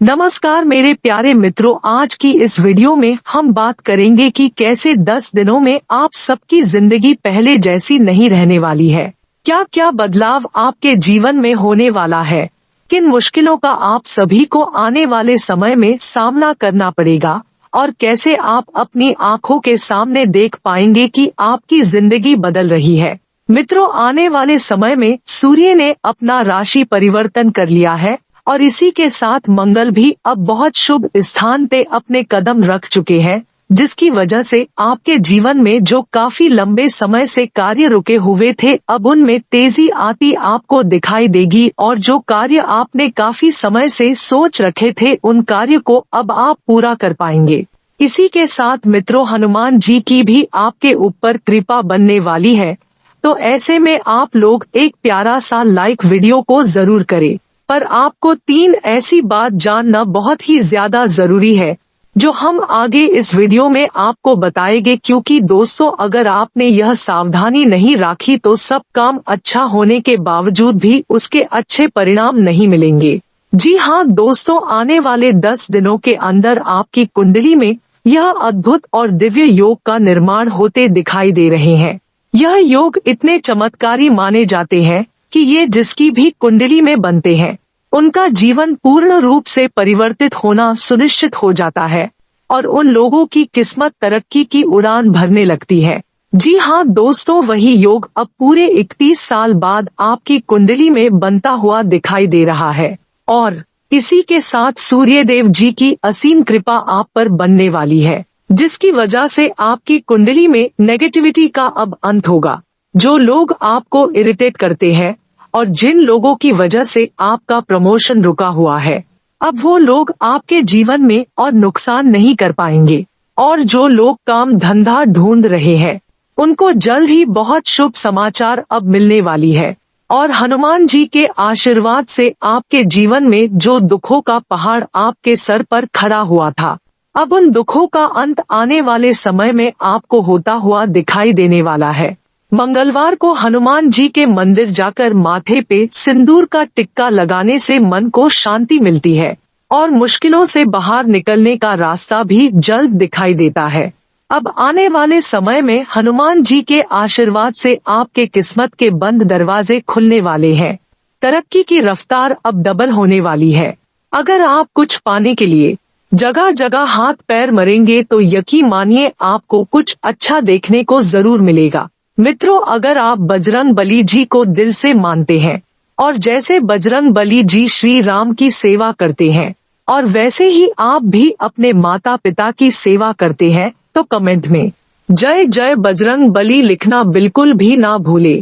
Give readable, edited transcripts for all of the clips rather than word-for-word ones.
नमस्कार मेरे प्यारे मित्रों, आज की इस वीडियो में हम बात करेंगे कि कैसे 10 दिनों में आप सबकी जिंदगी पहले जैसी नहीं रहने वाली है। क्या क्या बदलाव आपके जीवन में होने वाला है, किन मुश्किलों का आप सभी को आने वाले समय में सामना करना पड़ेगा और कैसे आप अपनी आंखों के सामने देख पाएंगे कि आपकी जिंदगी बदल रही है। मित्रों, आने वाले समय में सूर्य ने अपना राशि परिवर्तन कर लिया है और इसी के साथ मंगल भी अब बहुत शुभ स्थान पे अपने कदम रख चुके हैं, जिसकी वजह से आपके जीवन में जो काफी लंबे समय से कार्य रुके हुए थे अब उनमें तेजी आती आपको दिखाई देगी और जो कार्य आपने काफी समय से सोच रखे थे उन कार्य को अब आप पूरा कर पाएंगे। इसी के साथ मित्रों, हनुमान जी की भी आपके ऊपर कृपा बनने वाली है, तो ऐसे में आप लोग एक प्यारा सा लाइक वीडियो को जरूर करें। पर आपको 3 ऐसी बात जानना बहुत ही ज्यादा जरूरी है जो हम आगे इस वीडियो में आपको बताएंगे, क्योंकि दोस्तों अगर आपने यह सावधानी नहीं रखी तो सब काम अच्छा होने के बावजूद भी उसके अच्छे परिणाम नहीं मिलेंगे। जी हाँ दोस्तों, आने वाले 10 दिनों के अंदर आपकी कुंडली में यह अद्भुत और दिव्य योग का निर्माण होते दिखाई दे रहे हैं। यह योग इतने चमत्कारी माने जाते हैं कि ये जिसकी भी कुंडली में बनते हैं उनका जीवन पूर्ण रूप से परिवर्तित होना सुनिश्चित हो जाता है और उन लोगों की किस्मत तरक्की की उड़ान भरने लगती है। जी हाँ दोस्तों, वही योग अब पूरे 31 साल बाद आपकी कुंडली में बनता हुआ दिखाई दे रहा है और इसी के साथ सूर्य देव जी की असीम कृपा आप पर बनने वाली है, जिसकी वजह से आपकी कुंडली में नेगेटिविटी का अब अंत होगा। जो लोग आपको इरिटेट करते हैं और जिन लोगों की वजह से आपका प्रमोशन रुका हुआ है, अब वो लोग आपके जीवन में और नुकसान नहीं कर पाएंगे। और जो लोग काम धंधा ढूंढ रहे हैं उनको जल्द ही बहुत शुभ समाचार अब मिलने वाली है और हनुमान जी के आशीर्वाद से आपके जीवन में जो दुखों का पहाड़ आपके सर पर खड़ा हुआ था, अब उन दुखों का अंत आने वाले समय में आपको होता हुआ दिखाई देने वाला है। मंगलवार को हनुमान जी के मंदिर जाकर माथे पे सिंदूर का टिक्का लगाने से मन को शांति मिलती है और मुश्किलों से बाहर निकलने का रास्ता भी जल्द दिखाई देता है। अब आने वाले समय में हनुमान जी के आशीर्वाद से आपके किस्मत के बंद दरवाजे खुलने वाले हैं। तरक्की की रफ्तार अब डबल होने वाली है। अगर आप कुछ पाने के लिए जगह जगह हाथ पैर मरेंगे तो यकीन मानिए आपको कुछ अच्छा देखने को जरूर मिलेगा। मित्रों, अगर आप बजरंग बली जी को दिल से मानते हैं और जैसे बजरंग बली जी श्री राम की सेवा करते हैं और वैसे ही आप भी अपने माता पिता की सेवा करते हैं तो कमेंट में जय जय बजरंग बली लिखना बिल्कुल भी ना भूले।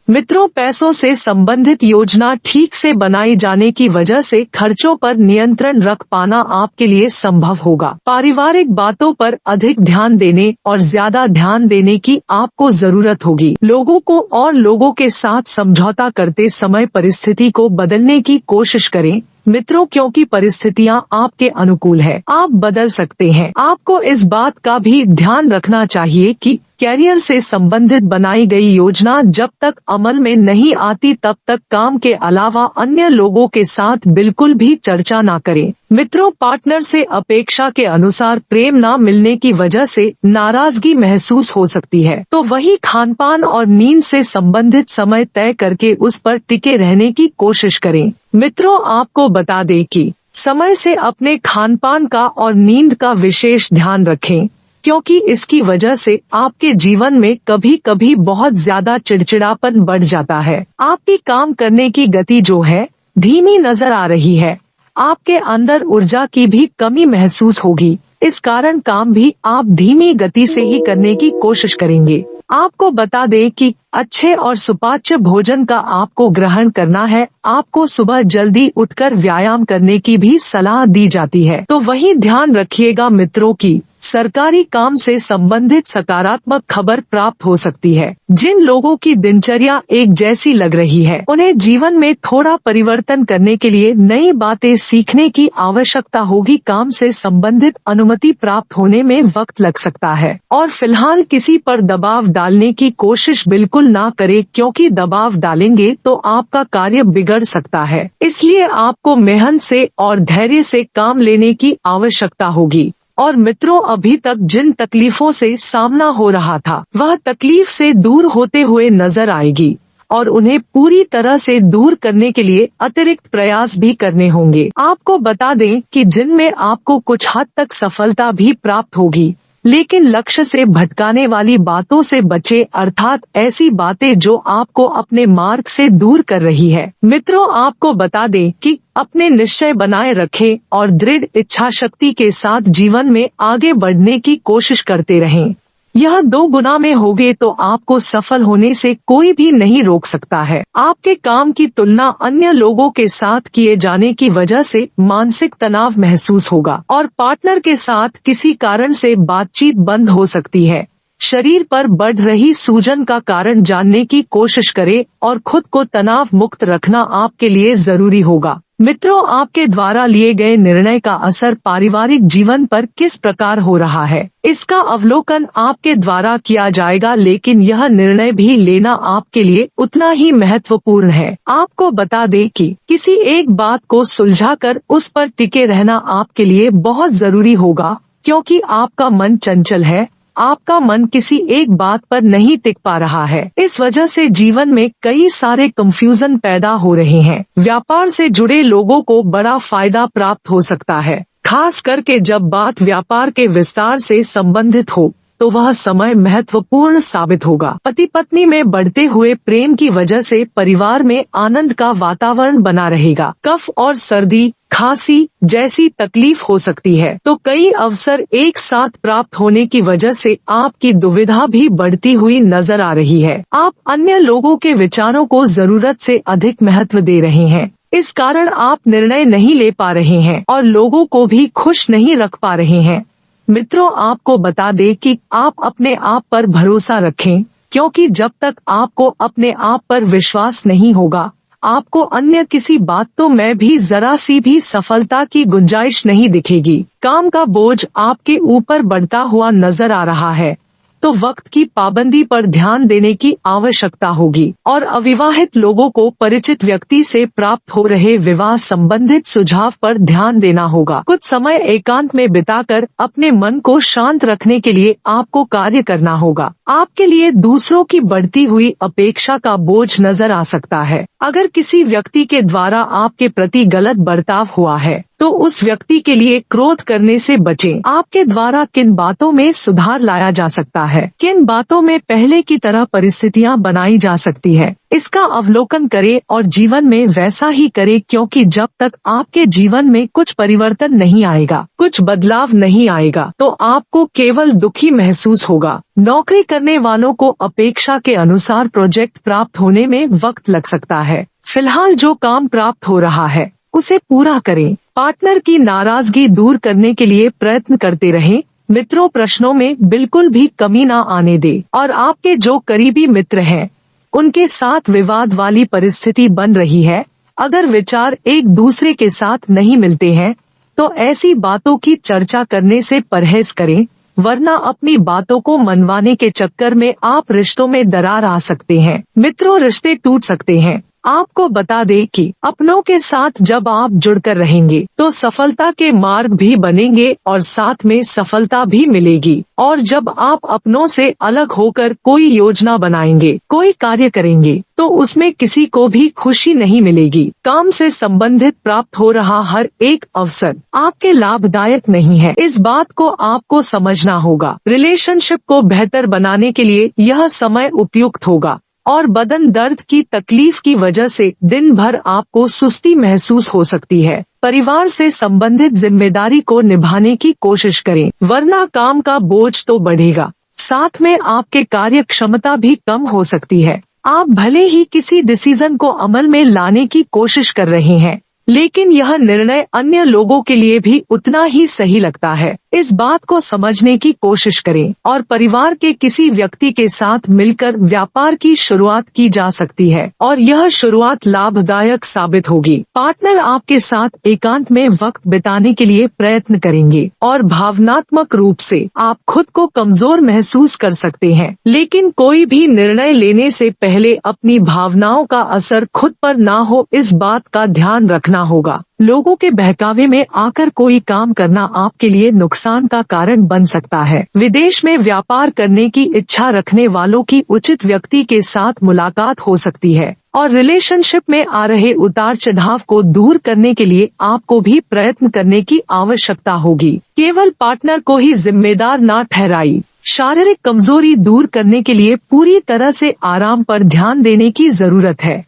मित्रों, पैसों से संबंधित योजना ठीक से बनाई जाने की वजह से खर्चों पर नियंत्रण रख पाना आपके लिए संभव होगा। पारिवारिक बातों पर अधिक ध्यान देने और ज्यादा ध्यान देने की आपको जरूरत होगी। लोगों को और लोगों के साथ समझौता करते समय परिस्थिति को बदलने की कोशिश करें मित्रों, क्योंकि परिस्थितियां आपके अनुकूल है, आप बदल सकते हैं। आपको इस बात का भी ध्यान रखना चाहिए कि कैरियर से संबंधित बनाई गई योजना जब तक अमल में नहीं आती तब तक काम के अलावा अन्य लोगों के साथ बिल्कुल भी चर्चा ना करें। मित्रों, पार्टनर से अपेक्षा के अनुसार प्रेम ना मिलने की वजह से नाराजगी महसूस हो सकती है, तो वही खानपान और नींद से संबंधित समय तय करके उस पर टिके रहने की कोशिश करें। मित्रों, आपको बता दें कि समय से अपने खानपान का और नींद का विशेष ध्यान रखें, क्योंकि इसकी वजह से आपके जीवन में कभी कभी बहुत ज्यादा चिड़चिड़ापन बढ़ जाता है। आपकी काम करने की गति जो है धीमी नजर आ रही है, आपके अंदर ऊर्जा की भी कमी महसूस होगी। इस कारण काम भी आप धीमी गति से ही करने की कोशिश करेंगे। आपको बता दें कि अच्छे और सुपाच्य भोजन का आपको ग्रहण करना है। आपको सुबह जल्दी उठकर व्यायाम करने की भी सलाह दी जाती है। तो वही ध्यान रखिएगा मित्रों की सरकारी काम से संबंधित सकारात्मक खबर प्राप्त हो सकती है। जिन लोगों की दिनचर्या एक जैसी लग रही है उन्हें जीवन में थोड़ा परिवर्तन करने के लिए नई बातें सीखने की आवश्यकता होगी। काम से संबंधित अनुमति प्राप्त होने में वक्त लग सकता है। और फिलहाल किसी पर दबाव डालने की कोशिश बिल्कुल ना करें, क्योंकि दबाव डालेंगे तो आपका कार्य बिगड़ सकता है। इसलिए आपको मेहनत से और धैर्य से काम लेने की आवश्यकता होगी। और मित्रों, अभी तक जिन तकलीफों से सामना हो रहा था, वह तकलीफ से दूर होते हुए नजर आएगी और उन्हें पूरी तरह से दूर करने के लिए अतिरिक्त प्रयास भी करने होंगे। आपको बता दें कि जिनमें आपको कुछ हद तक सफलता भी प्राप्त होगी, लेकिन लक्ष्य से भटकाने वाली बातों से बचे, अर्थात ऐसी बातें जो आपको अपने मार्ग से दूर कर रही है। मित्रों, आपको बता दें कि अपने निश्चय बनाए रखें और दृढ़ इच्छा शक्ति के साथ जीवन में आगे बढ़ने की कोशिश करते रहें। यह 2 गुना में होगे तो आपको सफल होने से कोई भी नहीं रोक सकता है। आपके काम की तुलना अन्य लोगों के साथ किए जाने की वजह से मानसिक तनाव महसूस होगा और पार्टनर के साथ किसी कारण से बातचीत बंद हो सकती है। शरीर पर बढ़ रही सूजन का कारण जानने की कोशिश करें और खुद को तनाव मुक्त रखना आपके लिए जरूरी होगा। मित्रों, आपके द्वारा लिए गए निर्णय का असर पारिवारिक जीवन पर किस प्रकार हो रहा है, इसका अवलोकन आपके द्वारा किया जाएगा, लेकिन यह निर्णय भी लेना आपके लिए उतना ही महत्वपूर्ण है। आपको बता दें कि किसी एक बात को सुलझाकर उस पर टिके रहना आपके लिए बहुत जरूरी होगा, क्योंकि आपका मन चंचल है। आपका मन किसी एक बात पर नहीं टिक पा रहा है। इस वजह से जीवन में कई सारे कंफ्यूजन पैदा हो रहे हैं। व्यापार से जुड़े लोगों को बड़ा फायदा प्राप्त हो सकता है, खास करके जब बात व्यापार के विस्तार से संबंधित हो, तो वह समय महत्वपूर्ण साबित होगा। पति पत्नी में बढ़ते हुए प्रेम की वजह से परिवार में आनंद का वातावरण बना रहेगा। कफ और सर्दी, खांसी जैसी तकलीफ हो सकती है, तो कई अवसर एक साथ प्राप्त होने की वजह से आपकी दुविधा भी बढ़ती हुई नजर आ रही है। आप अन्य लोगों के विचारों को जरूरत से अधिक महत्व दे रहे हैं। इस कारण आप निर्णय नहीं ले पा रहे हैं और लोगों को भी खुश नहीं रख पा रहे हैं। मित्रों, आपको बता दें कि आप अपने आप पर भरोसा रखें, क्योंकि जब तक आपको अपने आप पर विश्वास नहीं होगा, आपको अन्य किसी बातों में भी जरा सी भी सफलता की गुंजाइश नहीं दिखेगी। काम का बोझ आपके ऊपर बढ़ता हुआ नजर आ रहा है, तो वक्त की पाबंदी पर ध्यान देने की आवश्यकता होगी। और अविवाहित लोगों को परिचित व्यक्ति से प्राप्त हो रहे विवाह संबंधित सुझाव पर ध्यान देना होगा। कुछ समय एकांत में बिताकर अपने मन को शांत रखने के लिए आपको कार्य करना होगा। आपके लिए दूसरों की बढ़ती हुई अपेक्षा का बोझ नजर आ सकता है। अगर किसी व्यक्ति के द्वारा आपके प्रति गलत बर्ताव हुआ है, तो उस व्यक्ति के लिए क्रोध करने से बचें। आपके द्वारा किन बातों में सुधार लाया जा सकता है, किन बातों में पहले की तरह परिस्थितियां बनाई जा सकती है, इसका अवलोकन करें और जीवन में वैसा ही करें, क्योंकि जब तक आपके जीवन में कुछ परिवर्तन नहीं आएगा, कुछ बदलाव नहीं आएगा, तो आपको केवल दुखी महसूस होगा। नौकरी करने वालों को अपेक्षा के अनुसार प्रोजेक्ट प्राप्त होने में वक्त लग सकता है। फिलहाल जो काम प्राप्त हो रहा है, उसे पूरा करें। पार्टनर की नाराजगी दूर करने के लिए प्रयत्न करते रहें। मित्रों, प्रश्नों में बिल्कुल भी कमी ना आने दे और आपके जो करीबी मित्र हैं, उनके साथ विवाद वाली परिस्थिति बन रही है। अगर विचार एक दूसरे के साथ नहीं मिलते हैं, तो ऐसी बातों की चर्चा करने से परहेज करें, वरना अपनी बातों को मनवाने के चक्कर में आप रिश्तों में दरार आ सकते हैं। मित्रों, रिश्ते टूट सकते हैं। आपको बता दें कि अपनों के साथ जब आप जुड़कर रहेंगे, तो सफलता के मार्ग भी बनेंगे और साथ में सफलता भी मिलेगी। और जब आप अपनों से अलग होकर कोई योजना बनाएंगे, कोई कार्य करेंगे, तो उसमें किसी को भी खुशी नहीं मिलेगी। काम से संबंधित प्राप्त हो रहा हर एक अवसर आपके लाभदायक नहीं है। इस बात को आपको समझना होगा। रिलेशनशिप को बेहतर बनाने के लिए यह समय उपयुक्त होगा। और बदन दर्द की तकलीफ की वजह से दिन भर आपको सुस्ती महसूस हो सकती है। परिवार से संबंधित जिम्मेदारी को निभाने की कोशिश करें, वरना काम का बोझ तो बढ़ेगा, साथ में आपके कार्य क्षमता भी कम हो सकती है। आप भले ही किसी डिसीजन को अमल में लाने की कोशिश कर रहे हैं, लेकिन यह निर्णय अन्य लोगों के लिए भी उतना ही सही लगता है। इस बात को समझने की कोशिश करें और परिवार के किसी व्यक्ति के साथ मिलकर व्यापार की शुरुआत की जा सकती है और यह शुरुआत लाभदायक साबित होगी। पार्टनर आपके साथ एकांत में वक्त बिताने के लिए प्रयत्न करेंगे और भावनात्मक रूप से आप खुद को कमजोर महसूस कर सकते हैं, लेकिन कोई भी निर्णय लेने से पहले अपनी भावनाओं का असर खुद पर ना हो, इस बात का ध्यान रखना होगा। लोगों के बहकावे में आकर कोई काम करना आपके लिए नुकसान का कारण बन सकता है। विदेश में व्यापार करने की इच्छा रखने वालों की उचित व्यक्ति के साथ मुलाकात हो सकती है और रिलेशनशिप में आ रहे उतार चढ़ाव को दूर करने के लिए आपको भी प्रयत्न करने की आवश्यकता होगी। केवल पार्टनर को ही जिम्मेदार ना ठहराई। शारीरिक कमजोरी दूर करने के लिए पूरी तरह से आराम पर ध्यान देने की जरूरत है।